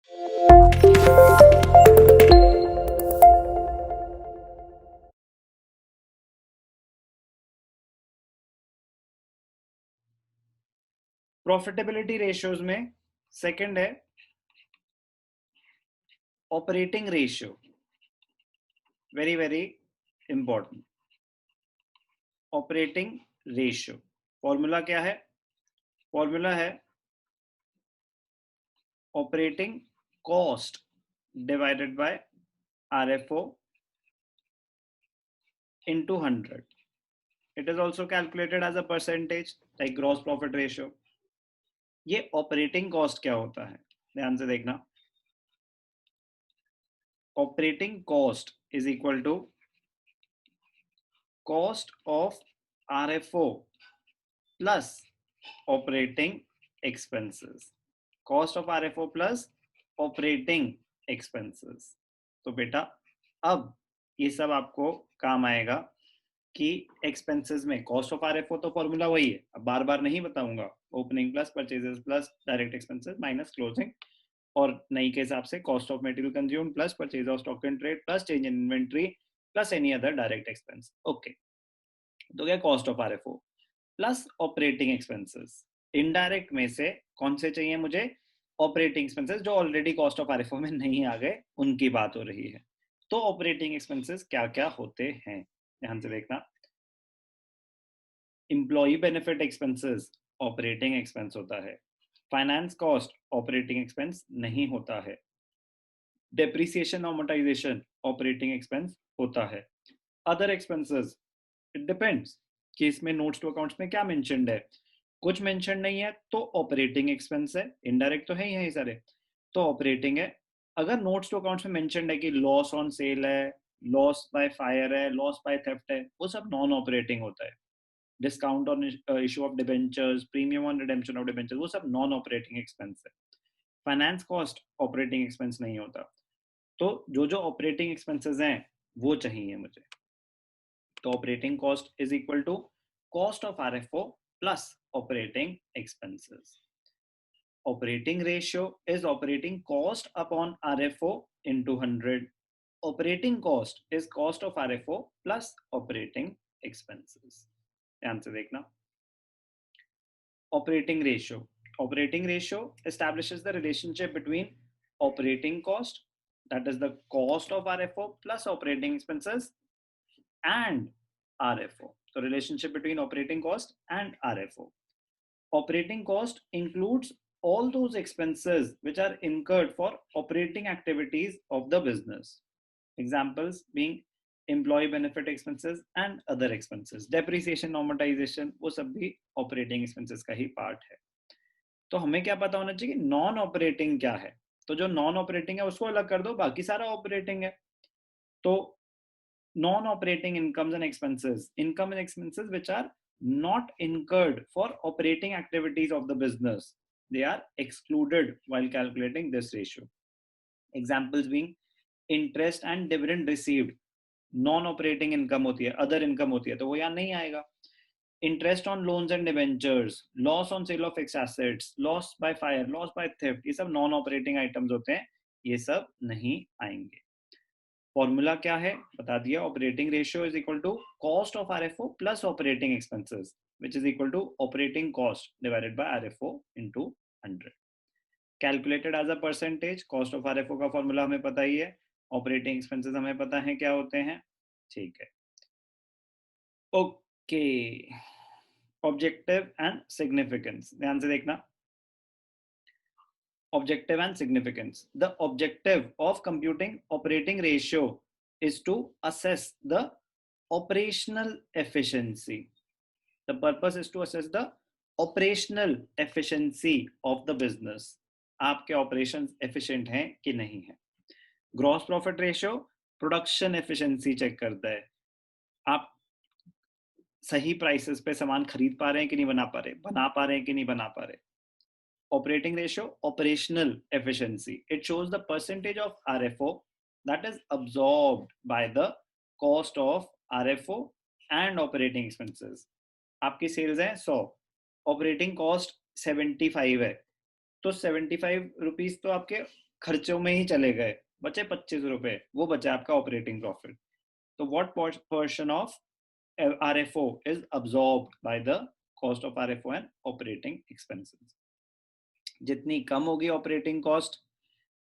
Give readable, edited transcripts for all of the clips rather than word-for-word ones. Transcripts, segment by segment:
Profitability ratios में second है operating ratio, very very important. Operating ratio formula क्या है? फॉर्मूला है operating cost divided by RFO into 100. It is also calculated as a percentage like gross profit ratio. ये operating cost क्या होता है, ध्यान से देखना। Operating cost is equal to cost of RFO plus operating expenses. Cost of RFO plus operating expenses. तो बेटा अब ये सब आपको काम आएगा कि एक्सपेंसेस में कॉस्ट ऑफ RFO तो फॉर्मूला वही है, अब बार बार नहीं बताऊंगा। Opening plus purchases plus direct expenses minus closing, और नई के हिसाब से cost of material consume plus purchase of stock in trade plus change in inventory plus any other direct expense. Okay, तो क्या cost of RFO plus operating expenses. Indirect में से कौन से चाहिए मुझे? ऑपरेटिंग एक्सपेंसेस जो ऑलरेडी कॉस्ट ऑफ RFO में नहीं आ गए, उनकी बात हो रही है। तो ऑपरेटिंग एक्सपेंसेस क्या क्या होते हैं, ध्यान से देखना। Employee benefit expenses operating expense होता है। फाइनेंस कॉस्ट ऑपरेटिंग एक्सपेंस नहीं होता है। डेप्रिसिएशन अमोर्टाइजेशन ऑपरेटिंग एक्सपेंस होता है। अदर एक्सपेंसेस इट डिपेंड्स कि इसमें नोट्स टू अकाउंट्स में क्या मेंशन्ड है। कुछ मेंशन नहीं है तो ऑपरेटिंग एक्सपेंस है, इनडायरेक्ट तो है ही है सारे, तो ऑपरेटिंग है। अगर नोट्स टू अकाउंट्स में मेंशन्ड है कि लॉस ऑन सेल है, लॉस बाय फायर है, लॉस बाय थेफ्ट है, वो सब नॉन ऑपरेटिंग होता है। Discount on issue of debentures, premium on redemption of debentures, वो सब नॉन ऑपरेटिंग एक्सपेंस है। फाइनेंस कॉस्ट ऑपरेटिंग एक्सपेंस नहीं होता। तो जो जो ऑपरेटिंग एक्सपेंसेस हैं वो चाहिए मुझे। तो operating cost is equal to cost of RFO plus operating expenses. Operating ratio is operating cost upon RFO into 100. Operating cost is cost of RFO plus operating expenses. ध्यान से देखना। Operating ratio. Operating ratio establishes the relationship between operating cost, that is the cost of RFO plus operating expenses, and RFO. So relationship between operating cost and RFO. Operating cost includes all those expenses which are incurred for operating activities of the business. Examples being employee benefit expenses and other expenses. Depreciation, amortization, वो सब भी operating expenses का ही part है। तो हमें क्या पता होना चाहिए कि नॉन ऑपरेटिंग क्या है। तो जो नॉन ऑपरेटिंग है उसको अलग कर दो, बाकी सारा ऑपरेटिंग है। तो non operating incomes and expenses, income and expenses which are not incurred for operating activities of the business, they are excluded while calculating this ratio. Examples being interest and dividend received, non operating income होती है, other income होती है, तो वो यहाँ नहीं आएगा। Interest on loans and debentures, loss on sale of fixed assets, loss by fire, loss by theft, ये सब नॉन ऑपरेटिंग आइटम्स होते हैं, ये सब नहीं आएंगे। फॉर्मूला क्या है बता दिया। Operating ratio is equal to cost of RFO plus operating expenses which is equal to operating cost divided by RFO into 100। Calculated as a percentage. Cost of RFO का फॉर्मूला हमें पता ही है, ऑपरेटिंग एक्सपेंसेस हमें पता है क्या होते हैं, ठीक है। ओके, ऑब्जेक्टिव एंड सिग्निफिकेंस, ध्यान से देखना। Objective and significance. The objective of computing operating ratio is to assess the operational efficiency. The purpose is to assess the operational efficiency of the business. आपके operations efficient हैं कि नहीं है। Gross profit ratio production efficiency check करता है, आप सही prices पे सामान खरीद पा रहे हैं कि नहीं बना पा रहे हैं कि नहीं बना पा रहे। Operating ratio, operational efficiency. It shows the percentage of RFO that is absorbed by the cost of RFO and operating expenses. आपकी सेल्स है 100, ऑपरेटिंग कॉस्ट 75 है, तो 75 रुपीज तो आपके खर्चों में ही चले गए, बचे 25 रुपए, वो बचा आपका ऑपरेटिंग प्रॉफिट. तो what portion of RFO is absorbed by the cost of RFO and operating expenses. जितनी कम होगी ऑपरेटिंग कॉस्ट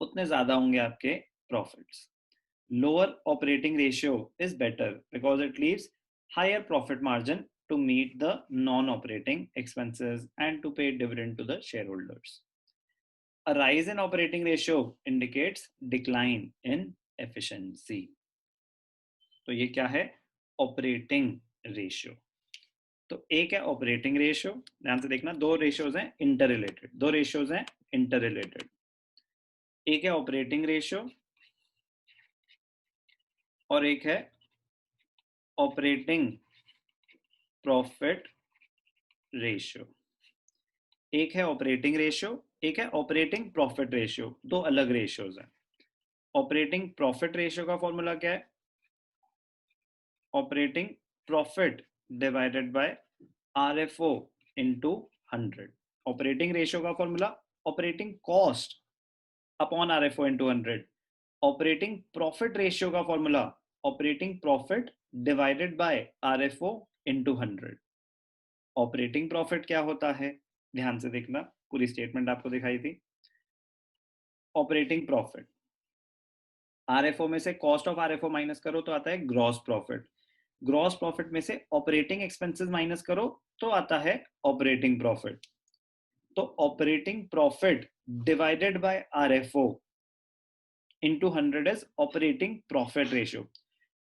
उतने ज्यादा होंगे आपके profits. Lower operating ratio is better because it leaves higher profit margin to meet the non-operating expenses and to pay dividend to the shareholders. A rise in operating ratio indicates decline in efficiency. तो ये क्या है? Operating ratio. तो एक है operating ratio, ध्यान से देखना, दो रेशियोज हैं इंटर रिलेटेड, दो रेशियोज हैं इंटर रिलेटेड. एक है ऑपरेटिंग रेशियो और एक है ऑपरेटिंग प्रॉफिट रेशियो. एक है ऑपरेटिंग रेशियो, एक है ऑपरेटिंग प्रॉफिट रेशियो, दो अलग रेशियोज हैं. ऑपरेटिंग प्रॉफिट रेशियो का फॉर्मूला क्या है? Operating profit divided by RFO into 100. Operating ratio का formula operating cost upon RFO into 100. Operating profit ratio का formula operating profit divided by RFO into 100. Operating profit क्या होता है? ध्यान से देखना, पूरी स्टेटमेंट आपको दिखाई थी. ऑपरेटिंग प्रॉफिट, RFO में से कॉस्ट ऑफ RFO माइनस करो तो आता है ग्रॉस प्रॉफिट. ग्रॉस प्रॉफिट में से ऑपरेटिंग एक्सपेंसेस माइनस करो तो आता है ऑपरेटिंग प्रॉफिट. तो operating profit divided by RFO into 100 is operating profit ratio.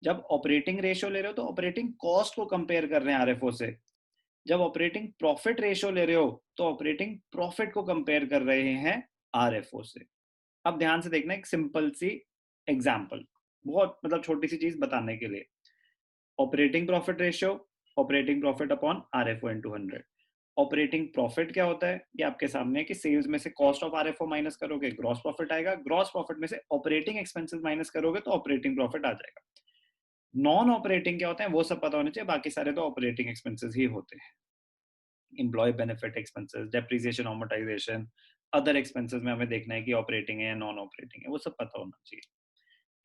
जब ऑपरेटिंग रेशियो ले रहे हो तो ऑपरेटिंग कॉस्ट को कंपेयर कर रहे हैं RFO से. जब ऑपरेटिंग प्रॉफिट रेशियो ले रहे हो तो ऑपरेटिंग प्रॉफिट को कंपेयर कर रहे हैं RFO से. अब ध्यान से देखना, एक सिंपल सी एग्जांपल, बहुत मतलब छोटी सी चीज बताने के लिए. Operating profit ratio, operating profit upon RFO into 100. Operating profit क्या होता है? ये आपके सामने है कि सेल्स में से कॉस्ट ऑफ RFO माइनस करोगे ग्रॉस प्रॉफिट आएगा, ग्रॉस प्रॉफिट में से ऑपरेटिंग एक्सपेंसेस माइनस करोगे तो ऑपरेटिंग प्रॉफिट आ जाएगा. नॉन ऑपरेटिंग क्या होता है वो सब पता होना चाहिए, बाकी सारे तो ऑपरेटिंग एक्सपेंसेस ही होते हैं. Employee benefit expenses, depreciation, amortization, other expenses में हमें देखना है कि ऑपरेटिंग है या नॉन ऑपरेटिंग है, वो सब पता होना चाहिए.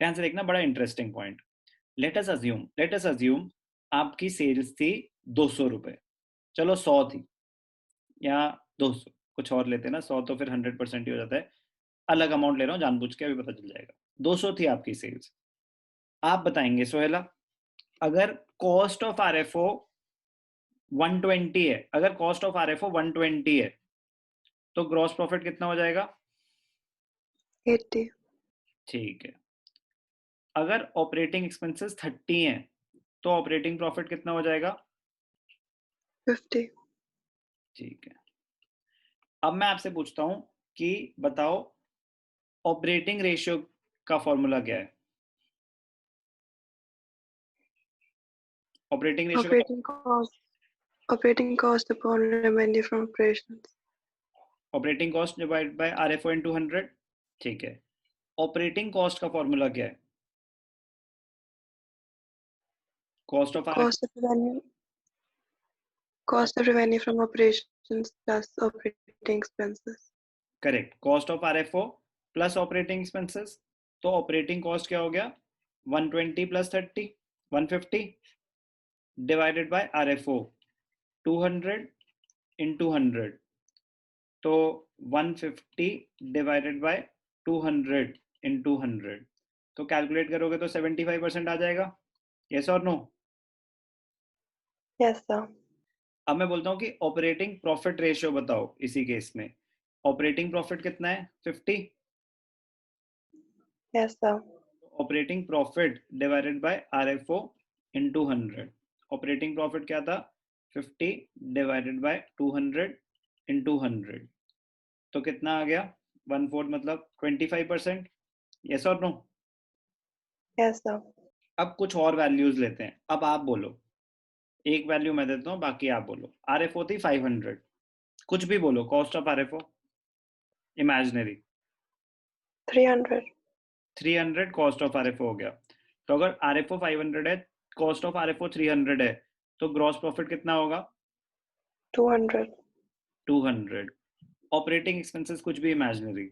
ध्यान से देखना, बड़ा interesting point. Let us assume आपकी सेल्स थी 200 रुपए, चलो 100 थी या 200, कुछ और लेते ना, 100 तो फिर 100% ही हो जाता है, अलग अमाउंट ले रहा हूँ जानबूझ के, अभी पता चल जाएगा. 200 थी आपकी सेल्स. आप बताएंगे सोहेला, अगर कॉस्ट ऑफ RFO 120 है, अगर कॉस्ट ऑफ RFO 120 है तो ग्रॉस प्रॉफिट कितना हो जाएगा? 80. ठीक है. अगर ऑपरेटिंग एक्सपेंसेस 30 हैं तो ऑपरेटिंग प्रॉफिट कितना हो जाएगा? 50. ठीक है. अब मैं आपसे पूछता हूं कि बताओ ऑपरेटिंग रेशियो का फॉर्मूला क्या है? Operating ratio Operating cost upon revenue from operations. Operating cost divide by RFO into 100. ठीक है. ऑपरेटिंग कॉस्ट का फॉर्मूला क्या है? Cost of RFO. Cost of revenue from operations plus operating expenses. Correct. Cost of RFO plus operating expenses. तो operating cost क्या हो गया? 120 plus 30, 150 divided by RFO 200 into 100. तो 150 डिवाइडेड बाय 200 इंटू 100. तो calculate करोगे तो 75% आ जाएगा. यस और नो? Yes, sir. अब मैं बोलता हूँ कि ऑपरेटिंग प्रॉफिट रेशियो बताओ. इसी केस में ऑपरेटिंग प्रॉफिट कितना है? 50. Yes, sir. Operating profit divided by RFO into 100. Operating profit क्या था? 50 डिवाइडेड बाय 200 इंटू 100. तो कितना आ गया? 1/4 मतलब 25%. यस और नो? Yes, sir. अब कुछ और वैल्यूज लेते हैं. अब आप बोलो, एक वैल्यू मैं देता हूँ, बाकी आप बोलो. RFO थी 500, कुछ भी बोलो. Cost of RFO imaginary 300. 300 cost of RFO हो गया. तो अगर RFO 500 है, कॉस्ट ऑफ RFO 300 है, तो ग्रॉस प्रॉफिट कितना होगा? 200. 200. ऑपरेटिंग एक्सपेंसेस कुछ भी इमेजिनरी,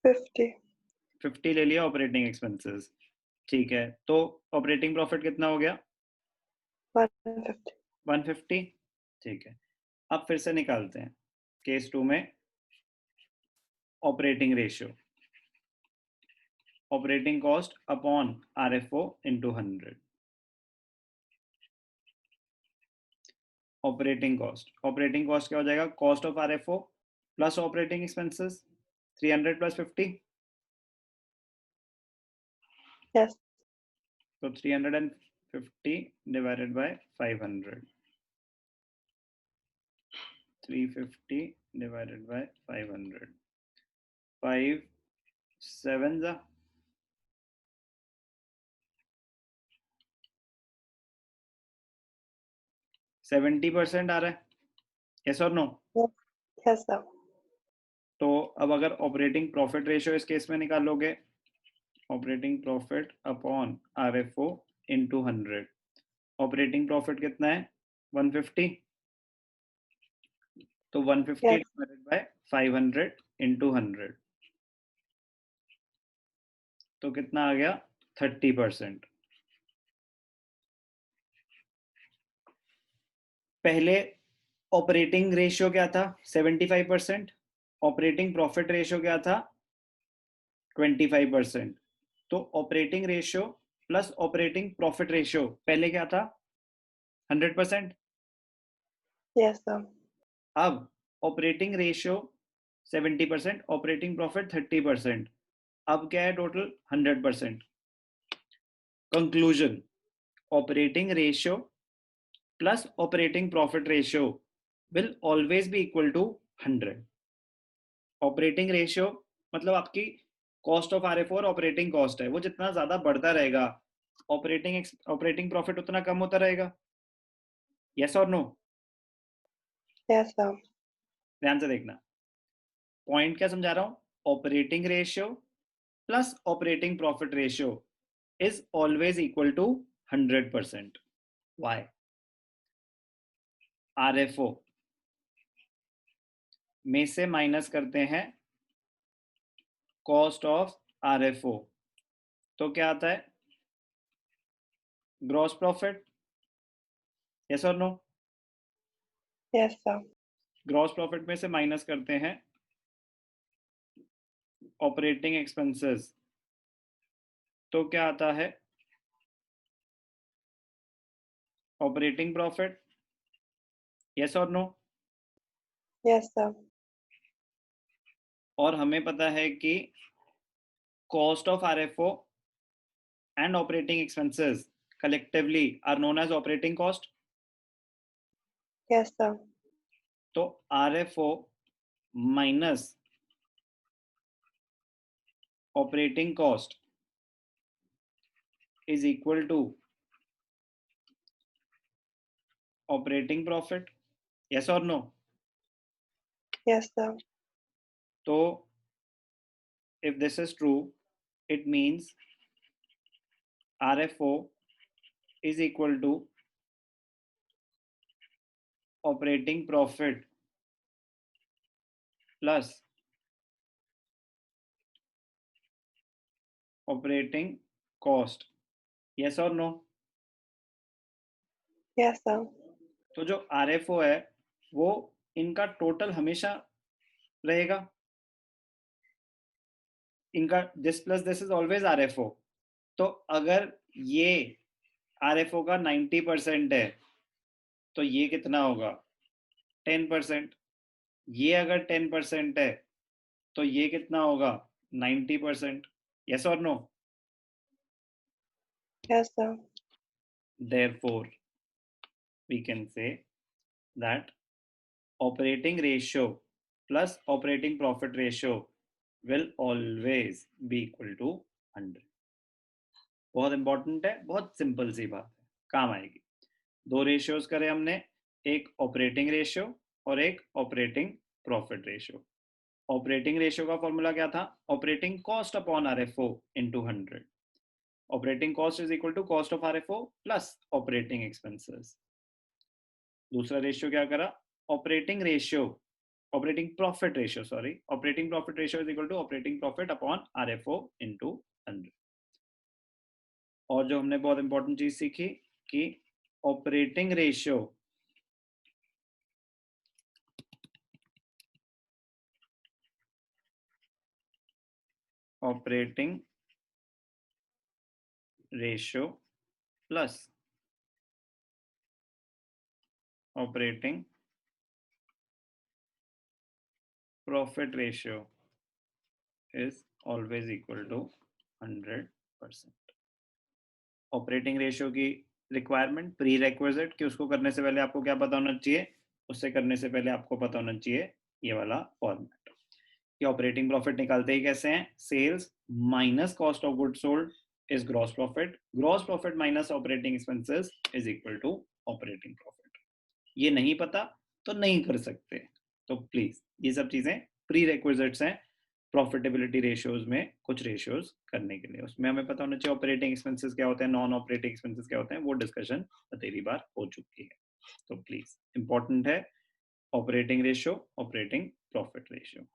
50. 50 ले लिया ऑपरेटिंग एक्सपेंसेस, ठीक है, तो ऑपरेटिंग प्रॉफिट कितना हो गया? 150. 150, ठीक है। अब फिर से निकालते हैं केस 2 में operating ratio, operating cost upon RFO into 100। Operating cost क्या हो जाएगा? Cost of RFO plus operating expenses, 300 plus 50, Yes. तो 350 डिवाइडेड बाय 500, 350 डिवाइडेड बाय 500, 5 7 जा 70% आ रहा है, यस और नो? Yes, sir. तो अब अगर ऑपरेटिंग प्रॉफिट रेशियो इस केस में निकालोगे, operating profit upon RFO into 100, operating profit कितना है? 150, तो 150 Yes. डिवाइडेड बाय 500 इनटू 100, तो कितना आ गया? 30%। पहले ऑपरेटिंग रेशियो क्या था? 75%। ऑपरेटिंग प्रॉफिट रेशियो क्या था? 25%। तो operating ratio plus operating profit ratio पहले क्या था? 100%। Yes, sir. अब ऑपरेटिंग रेशियो 70%, ऑपरेटिंग प्रॉफिट 30%, अब क्या है total? 100%। Conclusion, operating ratio plus operating profit ratio will always be equal to 100। Operating ratio मतलब आपकी कॉस्ट ऑफ आरएफओ और ऑपरेटिंग कॉस्ट है, वो जितना ज्यादा बढ़ता रहेगा ऑपरेटिंग प्रॉफिट उतना कम होता रहेगा, यस और नो? Yes, sir. ध्यान से देखना, पॉइंट क्या समझा रहा हूं? Operating ratio plus operating profit ratio is always equal to 100%। Why? RFO में से माइनस करते हैं कॉस्ट ऑफ आरएफओ, तो क्या आता है? ग्रॉस प्रॉफिट, यस और no? Yes, sir. Gross profit में से माइनस करते हैं ऑपरेटिंग एक्सपेंसेस, तो क्या आता है? ऑपरेटिंग प्रॉफिट, यस और नो? Yes, sir. और हमें पता है कि cost of RFO and operating expenses collectively are known as operating cost। Yes, sir. तो RFO minus operating cost is equal to operating profit, yes और नो? Yes, sir. तो if this is true, it means RFO is equal to operating profit plus operating cost, yes or no? Yes, sir. तो जो RFO है वो इनका total हमेशा रहेगा, इनका this plus this is always RFO। तो अगर ये RFO का 90% है तो ये कितना होगा? 10%। ये अगर 10% है तो ये कितना होगा? 90%, यस और no? Yes, sir. Therefore we can say that operating ratio plus operating profit ratio will always be equal to 100। बहुत इंपॉर्टेंट है, बहुत सिंपल सी बात है, काम आएगी। दो रेशियोज करे हमने, एक ऑपरेटिंग रेशियो और एक operating profit ratio. Operating ratio का फॉर्मूला क्या था? Operating cost upon RFO into 100। Operating cost is equal to cost of RFO plus operating expenses. दूसरा रेशियो क्या करा? Operating ratio operating profit ratio, sorry, operating profit ratio is equal to operating profit upon RFO into 100। और जो हमने बहुत important चीज सीखी कि operating ratio plus operating profit ratio is always equal to 100%। Operating ratio की रिक्वायरमेंट, प्री रिक्विजिट कि उसको करने से पहले आपको क्या पता होना चाहिए, उससे करने से पहले आपको पता होना चाहिए ये वाला फॉर्मेट कि ऑपरेटिंग प्रॉफिट निकालते ही कैसे हैं, sales minus cost of good sold is gross profit minus operating expenses is equal to operating profit. ये नहीं पता तो नहीं कर सकते, तो प्लीज ये सब चीजें प्री रिक्विजिट्स हैं प्रॉफिटेबिलिटी रेशियोज में कुछ रेशियोज करने के लिए। उसमें हमें पता होना चाहिए ऑपरेटिंग एक्सपेंसेस क्या होते हैं, नॉन ऑपरेटिंग एक्सपेंसेस क्या होते हैं, वो डिस्कशन बतेरी बार हो चुकी है। तो प्लीज इंपॉर्टेंट है operating ratio, operating profit ratio.